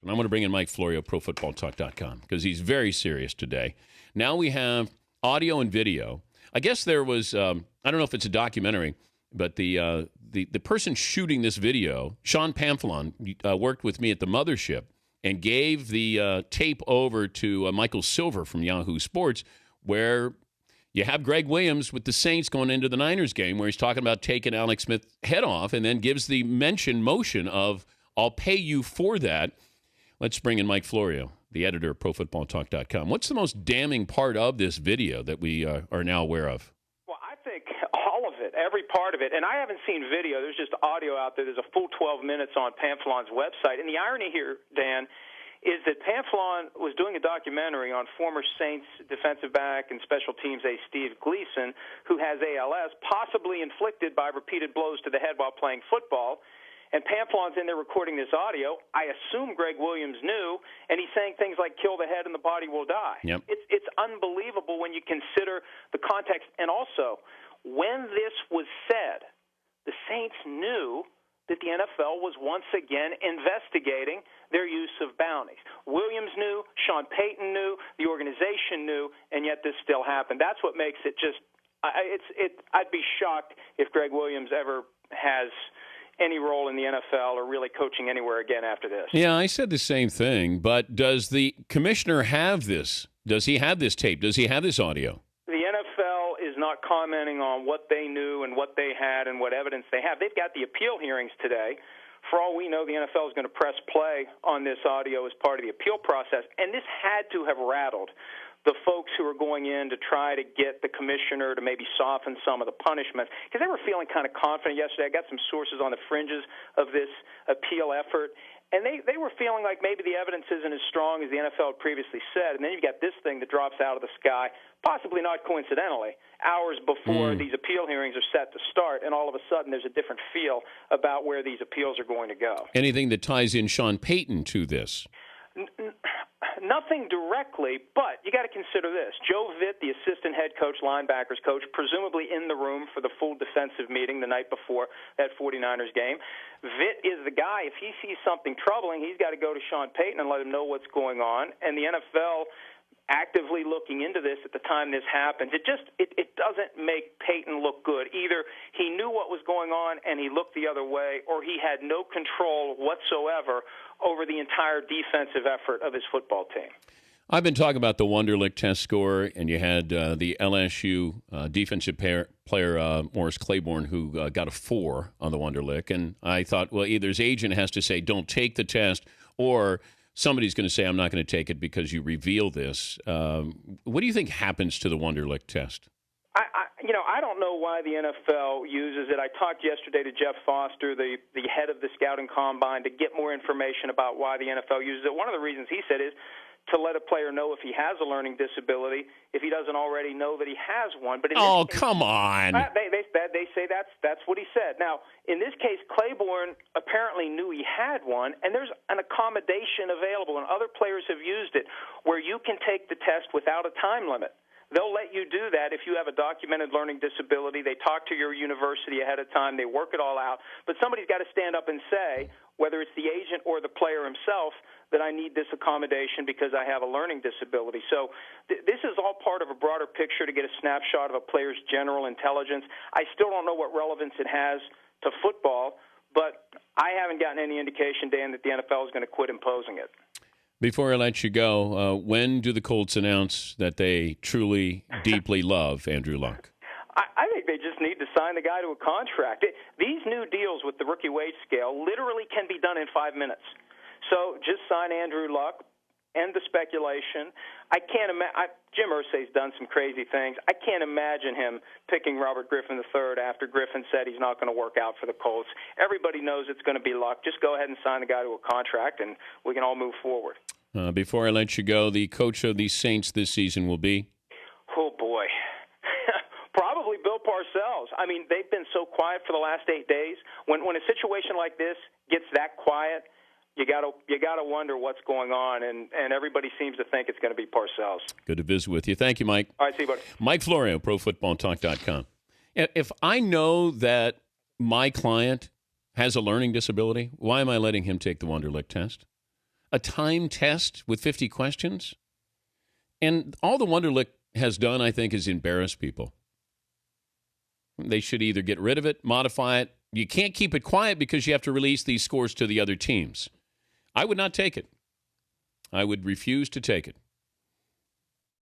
And I'm going to bring in Mike Florio, ProFootballTalk.com, because he's very serious today. Now we have audio and video. I guess there was, I don't know if it's a documentary, but the person shooting this video, Sean Pamphilon, worked with me at the mothership and gave the tape over to Michael Silver from Yahoo Sports, where you have Greg Williams with the Saints going into the Niners game, where he's talking about taking Alex Smith's head off and then gives the motion of, I'll pay you for that. Let's bring in Mike Florio, the editor of ProFootballTalk.com. What's the most damning part of this video that we are now aware of? Well, I think all of it, every part of it. And I haven't seen video. There's just audio out there. There's a full 12 minutes on Pamphilon's website. And the irony here, Dan, is that Pamphilon was doing a documentary on former Saints defensive back and special teams ace Steve Gleason, who has ALS, possibly inflicted by repeated blows to the head while playing football. And Pamphilon's in there recording this audio. I assume Greg Williams knew, and he's saying things like kill the head and the body will die. Yep. It's unbelievable when you consider the context. And also, when this was said, the Saints knew that the NFL was once again investigating their use of bounties. Williams knew, Sean Payton knew, the organization knew, and yet this still happened. That's what makes it just I'd be shocked if Greg Williams ever has any role in the NFL or really coaching anywhere again after this. Yeah, I said the same thing, but does the commissioner have this? Does he have this tape? Does he have this audio? The NFL is not commenting on what they knew and what they had and what evidence they have. They've got the appeal hearings today. For all we know, the NFL is going to press play on this audio as part of the appeal process, and this had to have rattled the folks who were going in to try to get the commissioner to maybe soften some of the punishments, because they were feeling kind of confident yesterday. I got some sources on the fringes of this appeal effort, and they were feeling like maybe the evidence isn't as strong as the NFL had previously said. And then you've got this thing that drops out of the sky, possibly not coincidentally, hours before these appeal hearings are set to start, and all of a sudden there's a different feel about where these appeals are going to go. Anything that ties in Sean Payton to this? Nothing directly, but you got to consider this. Joe Vitt, the assistant head coach, linebackers coach, presumably in the room for the full defensive meeting the night before that 49ers game. Vitt is the guy. If he sees something troubling, he's got to go to Sean Payton and let him know what's going on. And the NFL actively looking into this at the time this happens. It doesn't make Payton look good. Either he knew what was going on and he looked the other way, or he had no control whatsoever over the entire defensive effort of his football team. I've been talking about the Wonderlic test score, and you had the LSU defensive player Morris Claiborne, who got a 4 on the Wonderlic. And I thought, well, either his agent has to say, don't take the test, or somebody's going to say, I'm not going to take it because you reveal this. What do you think happens to the Wonderlic test? I don't know why the NFL uses it. I talked yesterday to Jeff Foster, the head of the scouting combine, to get more information about why the NFL uses it. One of the reasons he said is to let a player know if he has a learning disability, if he doesn't already know that he has one. But come on. They say that's what he said. Now, in this case, Claiborne apparently knew he had one, and there's an accommodation available, and other players have used it, where you can take the test without a time limit. They'll let you do that if you have a documented learning disability. They talk to your university ahead of time. They work it all out. But somebody's got to stand up and say, whether it's the agent or the player himself, that I need this accommodation because I have a learning disability. So this is all part of a broader picture to get a snapshot of a player's general intelligence. I still don't know what relevance it has to football, but I haven't gotten any indication, Dan, that the NFL is going to quit imposing it. Before I let you go, when do the Colts announce that they truly, deeply love Andrew Luck? I think they just need to sign the guy to a contract. These new deals with the rookie wage scale literally can be done in 5 minutes. So just sign Andrew Luck, end the speculation. I can't imagine. Jim Irsay's done some crazy things. I can't imagine him picking Robert Griffin III after Griffin said he's not going to work out for the Colts. Everybody knows it's going to be Luck. Just go ahead and sign the guy to a contract, and we can all move forward. Before I let you go, the coach of the Saints this season will be? Oh, boy. Probably Bill Parcells. I mean, they've been so quiet for the last 8 days. When a situation like this gets that quiet, you gotta wonder what's going on, and everybody seems to think it's going to be Parcells. Good to visit with you. Thank you, Mike. All right, see you, buddy. Mike Florio, ProFootballTalk.com. If I know that my client has a learning disability, why am I letting him take the Wonderlic test? a time test with 50 questions. And all the Wonderlic has done, I think, is embarrass people. They should either get rid of it, modify it. You can't keep it quiet because you have to release these scores to the other teams. I would not take it. I would refuse to take it.